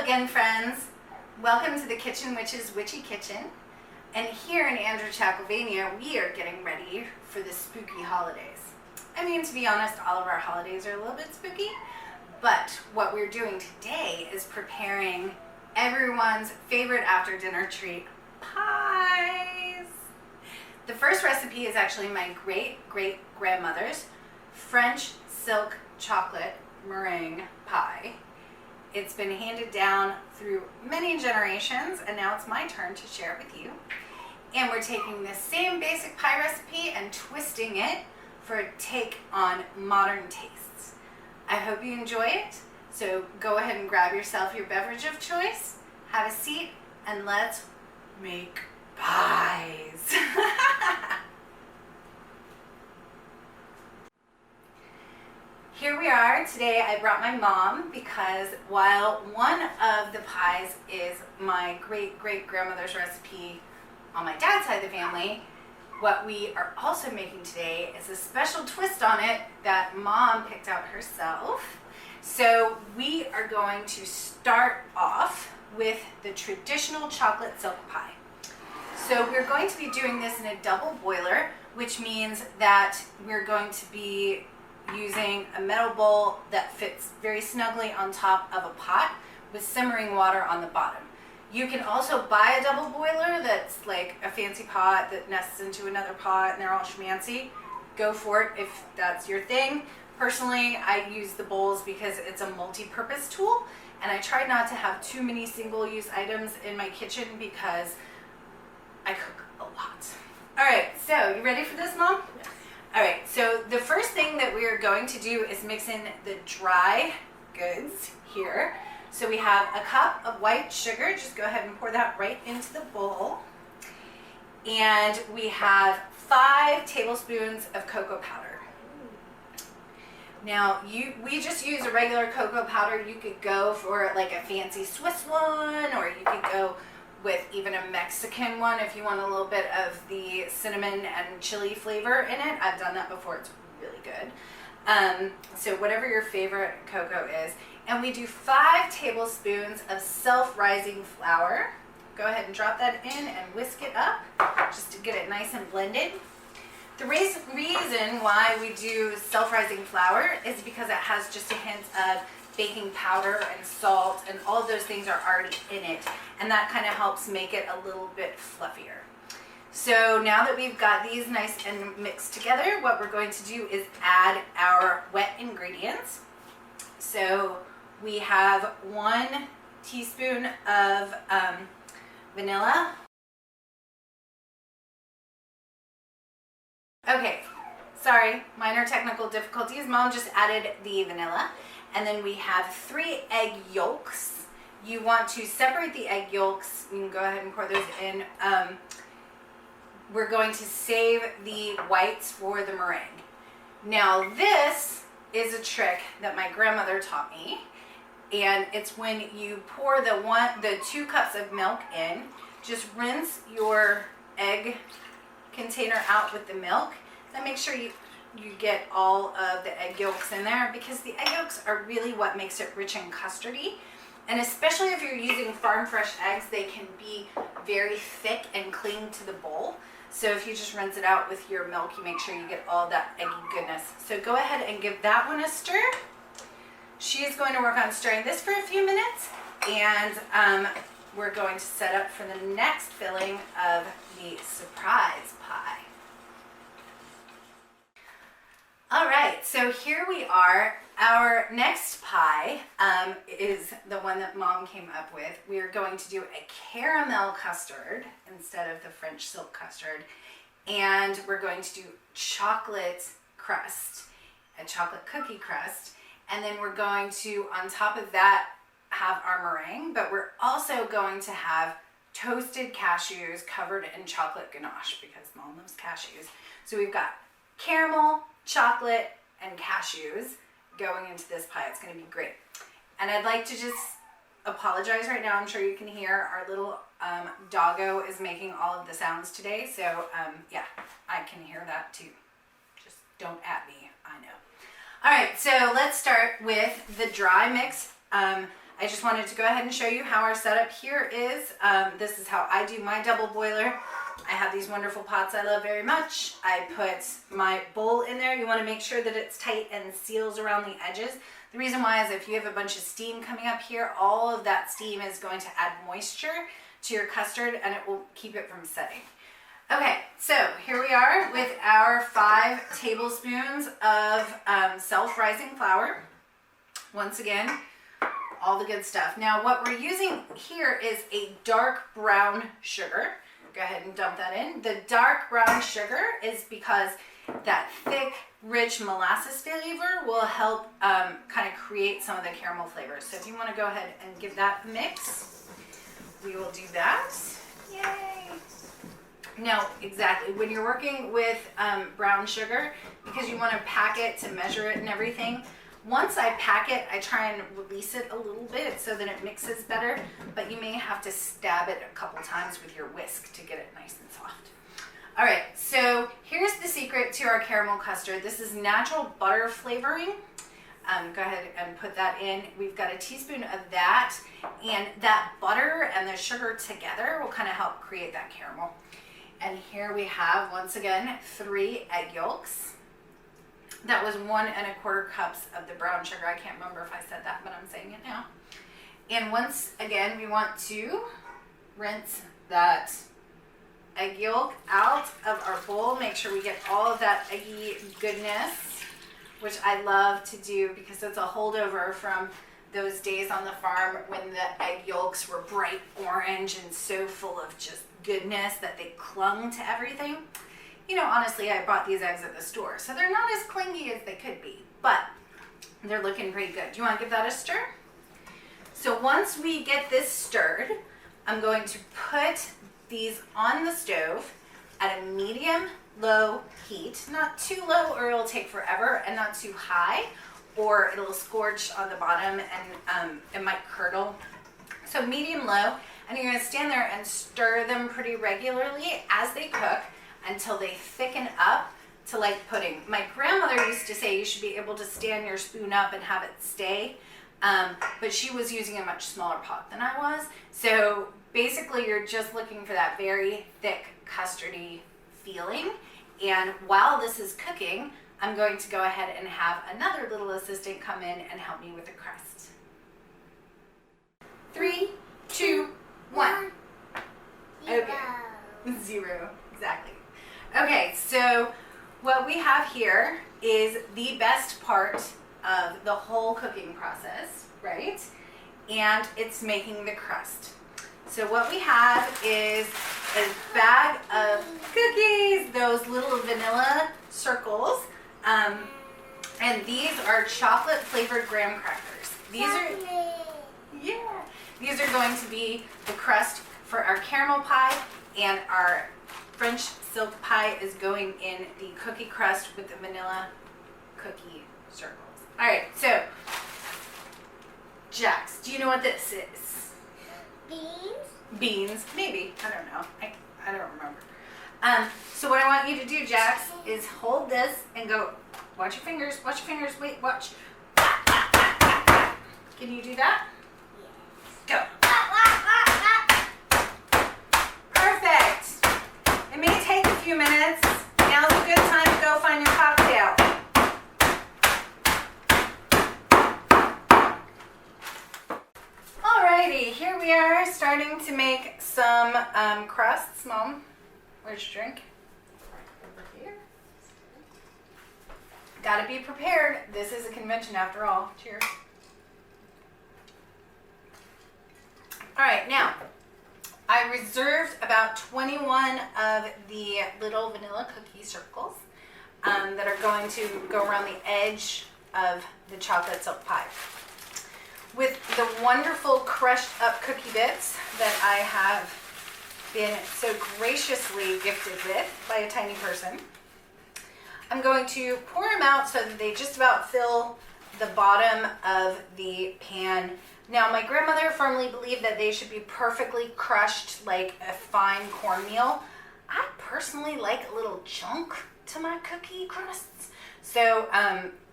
again, friends. Welcome to the Kitchen Witch's Witchy Kitchen. And here in Andrew, Pennsylvania, we are getting ready for the spooky holidays. I mean, to be honest, all of our holidays are a little bit spooky, but what we're doing today is preparing everyone's favorite after dinner treat, pies. The first recipe is actually my great-great-grandmother's French silk chocolate meringue pie. It's been handed down through many generations, and now it's my turn to share it with you. And we're taking this same basic pie recipe and twisting it for a take on modern tastes. I hope you enjoy it. So go ahead and grab yourself your beverage of choice, have a seat, and let's make pies. Here we are. Today I brought my mom because while one of the pies is my great-great-grandmother's recipe on my dad's side of the family, what we are also making today is a special twist on it that mom picked out herself. So we are going to start off with the traditional chocolate silk pie. So we're going to be doing this in a double boiler, which means that we're going to be using a metal bowl that fits very snugly on top of a pot with simmering water on the bottom. You can also buy a double boiler that's like a fancy pot that nests into another pot and they're all schmancy. Go for it if that's your thing. Personally, I use the bowls because it's a multi-purpose tool, and I try not to have too many single-use items in my kitchen because I cook a lot. All right, so you ready for this, Mom? Yeah. All right, so the first thing that we are going to do is mix in the dry goods here. So we have a cup of white sugar. Just go ahead and pour that right into the bowl. And we have 5 tablespoons of cocoa powder. Now, we just use a regular cocoa powder. You could go for like a fancy Swiss one, or you could go with even a Mexican one if you want a little bit of the cinnamon and chili flavor in it. I've done that before. It's really good. So whatever your favorite cocoa is. And we do 5 tablespoons of self-rising flour. Go ahead and drop that in and whisk it up just to get it nice and blended. The reason why we do self-rising flour is because it has just a hint of baking powder and salt, and all of those things are already in it, and that kind of helps make it a little bit fluffier. So now that we've got these nice and mixed together, what we're going to do is add our wet ingredients. So we have 1 teaspoon of vanilla. Okay, sorry, minor technical difficulties. Mom just added the vanilla. And then we have 3 egg yolks. You want to separate the egg yolks. You can go ahead and pour those in. We're going to save the whites for the meringue. Now this is a trick that my grandmother taught me. And it's when you pour the 2 cups of milk in, just rinse your egg container out with the milk. Then make sure you get all of the egg yolks in there, because the egg yolks are really what makes it rich and custardy. And especially if you're using farm fresh eggs, they can be very thick and cling to the bowl. So if you just rinse it out with your milk, you make sure you get all that eggy goodness. So go ahead and give that one a stir. She is going to work on stirring this for a few minutes, and we're going to set up for the next filling of the surprise pie. All right, so here we are. Our next pie is the one that Mom came up with. We are going to do a caramel custard instead of the French silk custard. And we're going to do chocolate crust, a chocolate cookie crust. And then we're going to, on top of that, have our meringue, but we're also going to have toasted cashews covered in chocolate ganache because Mom loves cashews. So we've got caramel, chocolate, and cashews going into this pie. It's going to be great. And I'd like to just apologize right now. I'm sure you can hear our little doggo is making all of the sounds today. So yeah, I can hear that too. Just don't at me, I know. All right, so let's start with the dry mix. I just wanted to go ahead and show you how our setup here is. This is how I do my double boiler. I have these wonderful pots I love very much. I put my bowl in there. You want to make sure that it's tight and seals around the edges. The reason why is if you have a bunch of steam coming up here, all of that steam is going to add moisture to your custard and it will keep it from setting. Okay, so here we are with our 5 tablespoons of self-rising flour. Once again, all the good stuff. Now what we're using here is a dark brown sugar. Go ahead and dump that in. The dark brown sugar is because that thick, rich molasses flavor will help kind of create some of the caramel flavors. So if you want to go ahead and give that a mix, we will do that. Yay! Now, exactly, when you're working with brown sugar, because you want to pack it to measure it and everything, once I pack it, I try and release it a little bit so that it mixes better, but you may have to stab it a couple times with your whisk to get it nice and soft. All right, so here's the secret to our caramel custard. This is natural butter flavoring. Go ahead and put that in. We've got a teaspoon of that, and that butter and the sugar together will kind of help create that caramel. And here we have, once again, 3 egg yolks. That was 1 1/4 cups of the brown sugar. I can't remember if I said that, but I'm saying it now. And once again, we want to rinse that egg yolk out of our bowl. Make sure we get all of that eggy goodness, which I love to do because it's a holdover from those days on the farm when the egg yolks were bright orange and so full of just goodness that they clung to everything. You know, honestly, I bought these eggs at the store, so they're not as clingy as they could be, but they're looking pretty good. Do you want to give that a stir? So once we get this stirred, I'm going to put these on the stove at a medium-low heat, not too low or it'll take forever, and not too high or it'll scorch on the bottom and it might curdle. So medium-low, and you're going to stand there and stir them pretty regularly as they cook until they thicken up to like pudding. My grandmother used to say you should be able to stand your spoon up and have it stay, but she was using a much smaller pot than I was. So basically you're just looking for that very thick custardy feeling. And while this is cooking, I'm going to go ahead and have another little assistant come in and help me with the crust. 3, 2, 1. Okay. 0, exactly. Okay, so what we have here is the best part of the whole cooking process, right? And it's making the crust. So what we have is a bag of cookies, those little vanilla circles, and these are chocolate flavored graham crackers. These are going to be the crust for our caramel pie, and our French silk pie is going in the cookie crust with the vanilla cookie circles. All right, so Jax, do you know what this is? Beans, maybe. I don't know. I don't remember. So what I want you to do, Jax, is hold this and go. Watch your fingers. Watch your fingers. Wait. Watch. Can you do that? Yes. Go. Perfect. It may take a few minutes. Now's a good time to go find your cocktail. Alrighty, here we are starting to make some crusts. Mom, where's your drink? Over here. Gotta be prepared. This is a convention after all. Cheers. Alright, now, I reserved about 21 of the little vanilla cookie circles that are going to go around the edge of the chocolate silk pie. With the wonderful crushed up cookie bits that I have been so graciously gifted with by a tiny person, I'm going to pour them out so that they just about fill the bottom of the pan. Now, my grandmother firmly believed that they should be perfectly crushed like a fine cornmeal. I personally like a little chunk to my cookie crusts. So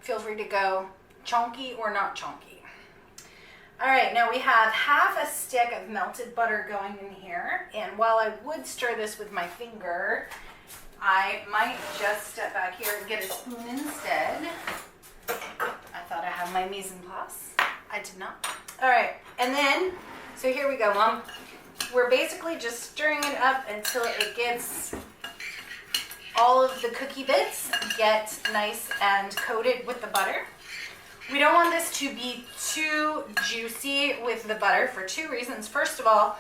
feel free to go chunky or not chunky. All right, now we have half a stick of melted butter going in here. And while I would stir this with my finger, I might just step back here and get a spoon instead. I thought I had my mise en place. I did not. All right, and then, so here we go, Mom. We're basically just stirring it up until it gets, all of the cookie bits get nice and coated with the butter. We don't want this to be too juicy with the butter for two reasons. First of all,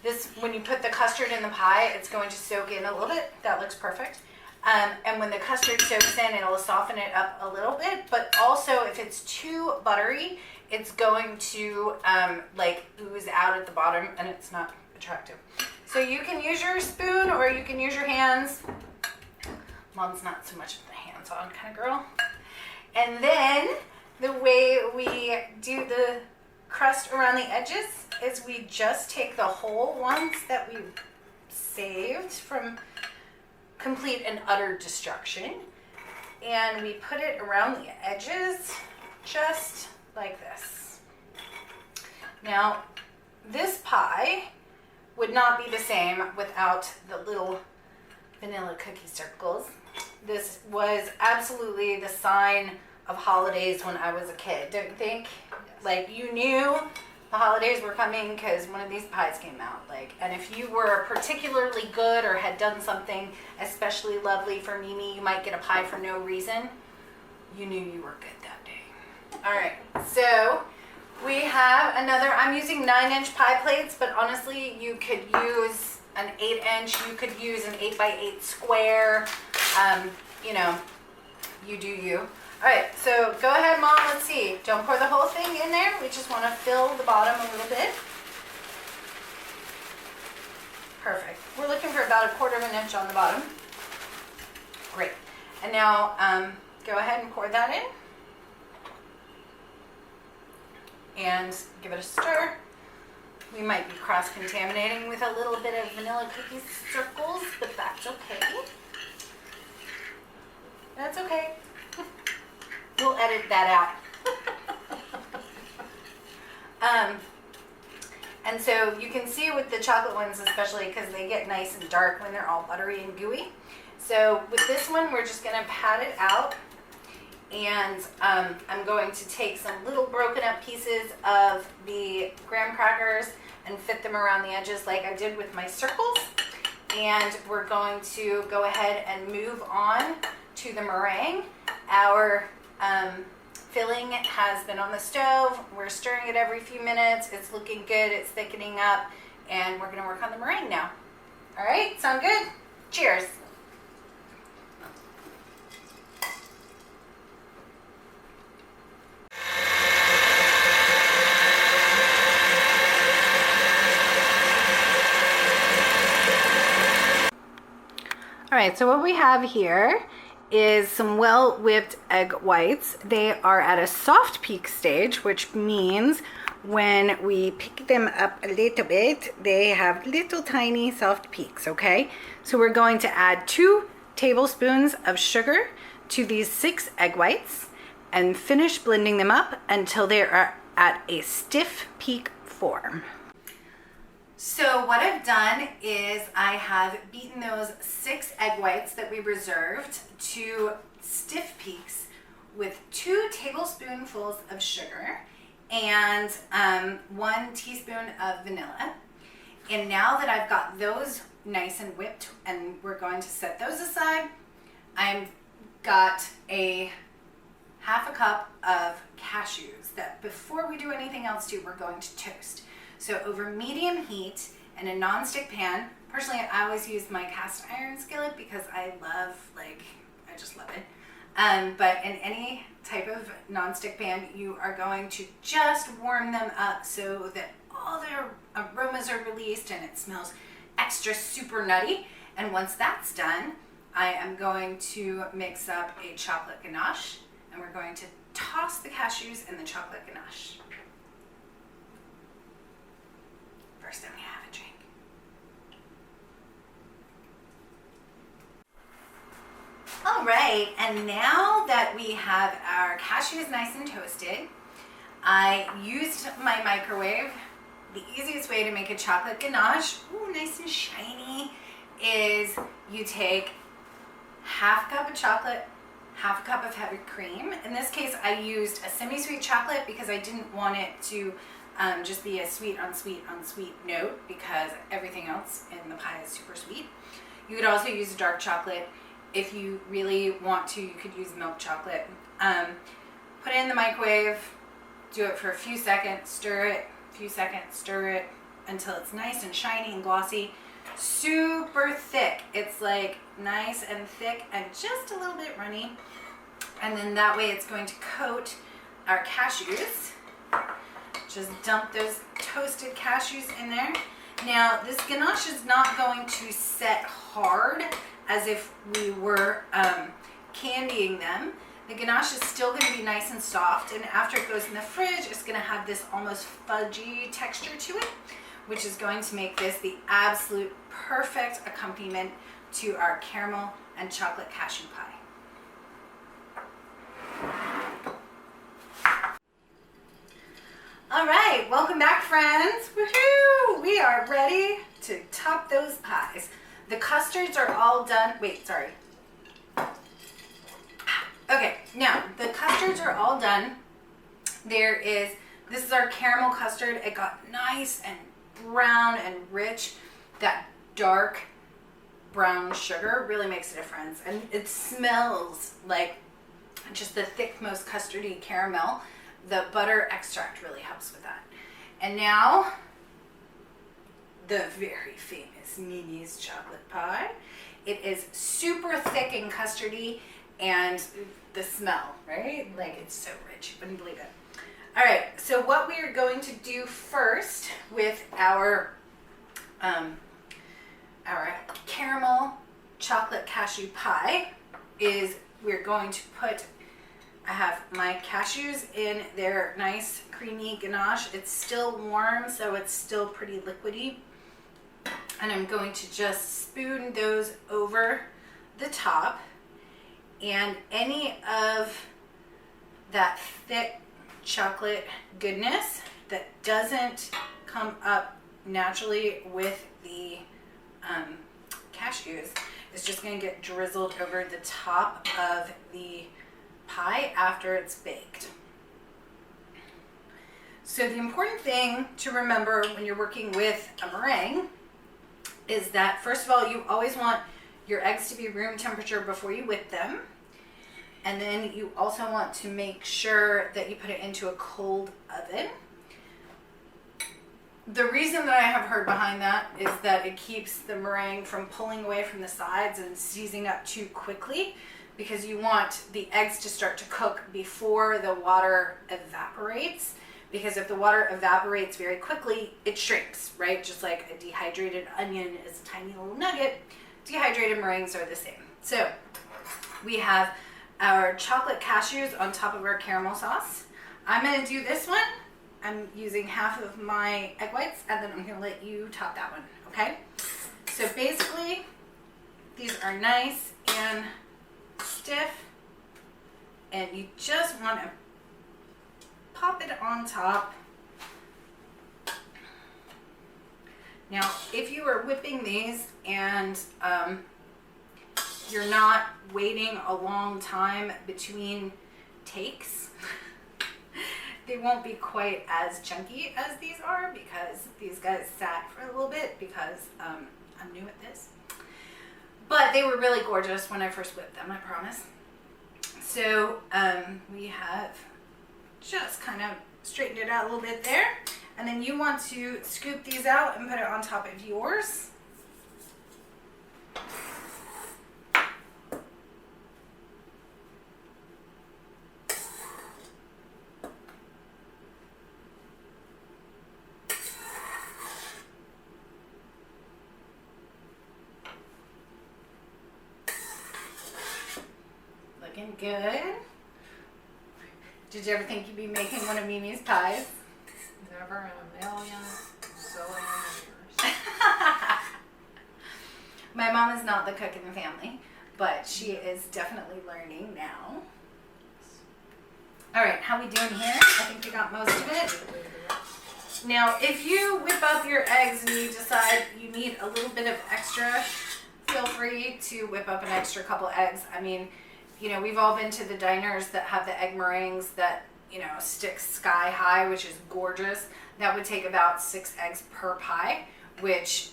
this, when you put the custard in the pie, it's going to soak in a little bit. That looks perfect. And when the custard soaks in, it'll soften it up a little bit. But also, if it's too buttery, it's going to like ooze out at the bottom, and it's not attractive. So you can use your spoon or you can use your hands. Mom's not so much of the hands-on kind of girl. And then the way we do the crust around the edges is we just take the whole ones that we saved from complete and utter destruction, and we put it around the edges just like this. Now, this pie would not be the same without the little vanilla cookie circles. This was absolutely the sign of holidays when I was a kid, don't you think? Yes. Like, you knew the holidays were coming because one of these pies came out. Like, and if you were particularly good or had done something especially lovely for Mimi, you might get a pie for no reason. You knew you were good that day. All right, so we have another, I'm using 9-inch pie plates, but honestly, you could use an 8-inch, you could use an 8x8 square, you know, you do you. All right, so go ahead, Mom, let's see. Don't pour the whole thing in there. We just want to fill the bottom a little bit. Perfect. We're looking for about 1/4 inch on the bottom. Great. And now go ahead and pour that in. And give it a stir. We might be cross-contaminating with a little bit of vanilla cookie circles, but that's okay. That's okay. We'll edit that out. And so you can see with the chocolate ones especially, because they get nice and dark when they're all buttery and gooey. So with this one, we're just going to pat it out. And I'm going to take some little broken up pieces of the graham crackers and fit them around the edges like I did with my circles. And we're going to go ahead and move on to the meringue. Our filling has been on the stove. We're stirring it every few minutes. It's looking good. It's thickening up. And we're going to work on the meringue now. All right, sound good? Cheers. All right, so what we have here is some well whipped egg whites. They are at a soft peak stage, which means when we pick them up a little bit, they have little tiny soft peaks, okay? So we're going to add 2 tablespoons of sugar to these 6 egg whites and finish blending them up until they are at a stiff peak form. So what I've done is I have beaten those 6 egg whites that we reserved to stiff peaks with 2 tablespoonfuls of sugar and 1 teaspoon of vanilla. And now that I've got those nice and whipped and we're going to set those aside, I've got a ½ cup of cashews that before we do anything else to, we're going to toast. So over medium heat in a non-stick pan. Personally, I always use my cast iron skillet because I just love it. But in any type of non-stick pan, you are going to just warm them up so that all their aromas are released and it smells extra super nutty. And once that's done, I am going to mix up a chocolate ganache and we're going to toss the cashews in the chocolate ganache. First, I'm gonna have a drink. All right, and now that we have our cashews nice and toasted, I used my microwave. The easiest way to make a chocolate ganache, ooh, nice and shiny, is you take half a cup of chocolate, half a cup of heavy cream. In this case, I used a semi-sweet chocolate because I didn't want it to just be a sweet on sweet on sweet note, because everything else in the pie is super sweet. You could also use dark chocolate. If you really want to, you could use milk chocolate. Put it in the microwave, do it for a few seconds, stir it, until it's nice and shiny and glossy. Super thick. It's like nice and thick and just a little bit runny. And then that way it's going to coat our cashews. Just dump those toasted cashews in there. Now, this ganache is not going to set hard as if we were candying them. The ganache is still going to be nice and soft, and after it goes in the fridge, it's going to have this almost fudgy texture to it, which is going to make this the absolute perfect accompaniment to our caramel and chocolate cashew pie. All right, welcome back, friends. Woohoo! We are ready to top those pies. The custards are all done. Wait, sorry. Okay, now the custards are all done. This is our caramel custard. It got nice and brown and rich. That dark brown sugar really makes a difference. And it smells like just the thick, most custardy caramel. The butter extract really helps with that. And now, the very famous Mimi's chocolate pie. It is super thick and custardy, and the smell, right? Like, it's so rich, you wouldn't believe it. All right, so what we are going to do first with our caramel chocolate cashew pie is we're going to put, I have my cashews in their nice creamy ganache. It's still warm, so it's still pretty liquidy. And I'm going to just spoon those over the top. And any of that thick chocolate goodness that doesn't come up naturally with the cashews is just going to get drizzled over the top of the pie after it's baked. So the important thing to remember when you're working with a meringue is that, first of all, you always want your eggs to be room temperature before you whip them. And then you also want to make sure that you put it into a cold oven. The reason that I have heard behind that is that it keeps the meringue from pulling away from the sides and seizing up too quickly, because you want the eggs to start to cook before the water evaporates. Because if the water evaporates very quickly, it shrinks, right? Just like a dehydrated onion is a tiny little nugget, dehydrated meringues are the same. So we have our chocolate cashews on top of our caramel sauce. I'm gonna do this one. I'm using half of my egg whites, and then I'm gonna let you top that one, okay? So basically, these are nice and stiff, and you just wanna pop it on top. Now, if you are whipping these and you're not waiting a long time between takes, they won't be quite as chunky as these are, because these guys sat for a little bit because I'm new at this. But they were really gorgeous when I first whipped them, I promise. So we have just kind of straightened it out a little bit there. And then you want to scoop these out and put it on top of yours. Looking good. Did you ever think you'd be making one of Mimi's pies? Never in a million zillion years. My mom is not the cook in the family, but she is definitely learning now. All right, how we doing here? I think we got most of it. Now, if you whip up your eggs and you decide you need a little bit of extra, feel free to whip up an extra couple eggs. I mean, you know, we've all been to the diners that have the egg meringues that, you know, stick sky high, which is gorgeous. That would take about 6 eggs per pie, which,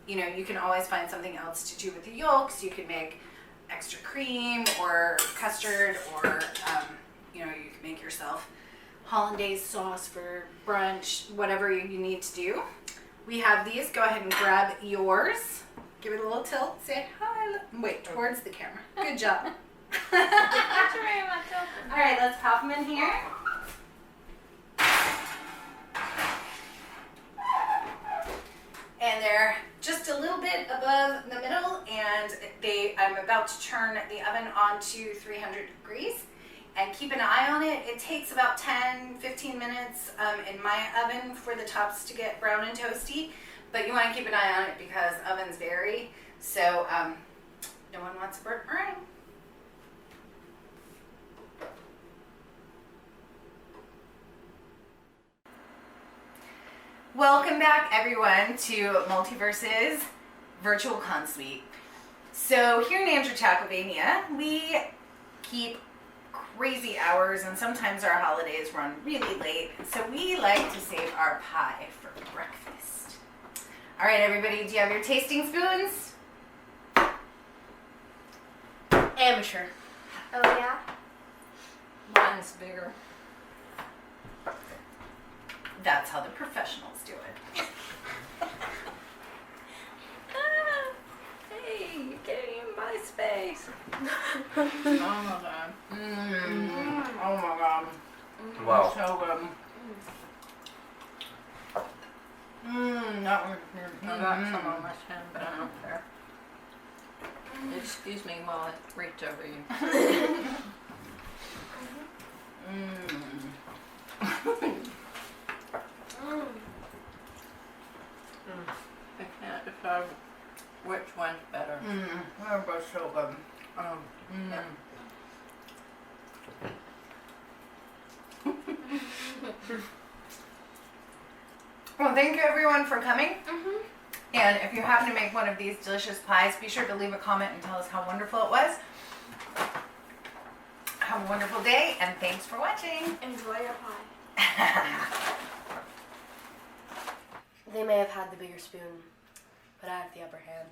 you know, you can always find something else to do with the yolks. You can make extra cream or custard, or, you know, you can make yourself hollandaise sauce for brunch, whatever you need to do. We have these. Go ahead and grab yours. Give it a little tilt. Say hi. Wait, towards the camera. Good job. All right, let's pop them in here. And they're just a little bit above the middle, and I'm about to turn the oven on to 300 degrees. And keep an eye on it. It takes about 10-15 minutes in my oven for the tops to get brown and toasty, but you want to keep an eye on it because ovens vary, so no one wants a burnt meringue. Welcome back, everyone, to Multiverse's virtual ConSuite. So here in Andrew-Chacovania, we keep crazy hours, and sometimes our holidays run really late, so we like to save our pie for breakfast. All right, everybody, do you have your tasting spoons? Amateur. Oh yeah? Mine's bigger. That's how the professionals do it. Hey, you can't even buy space. Oh my god. Oh my god. Wow. So good. That one. I got some on my chin, but I don't care. Excuse me while I reach over you. I can't decide which one's better. They're both so good. Yeah. Well, thank you everyone for coming. And if you happen to make one of these delicious pies, be sure to leave a comment and tell us how wonderful it was. Have a wonderful day, and thanks for watching. Enjoy your pie. They may have had the bigger spoon, but I have the upper hand.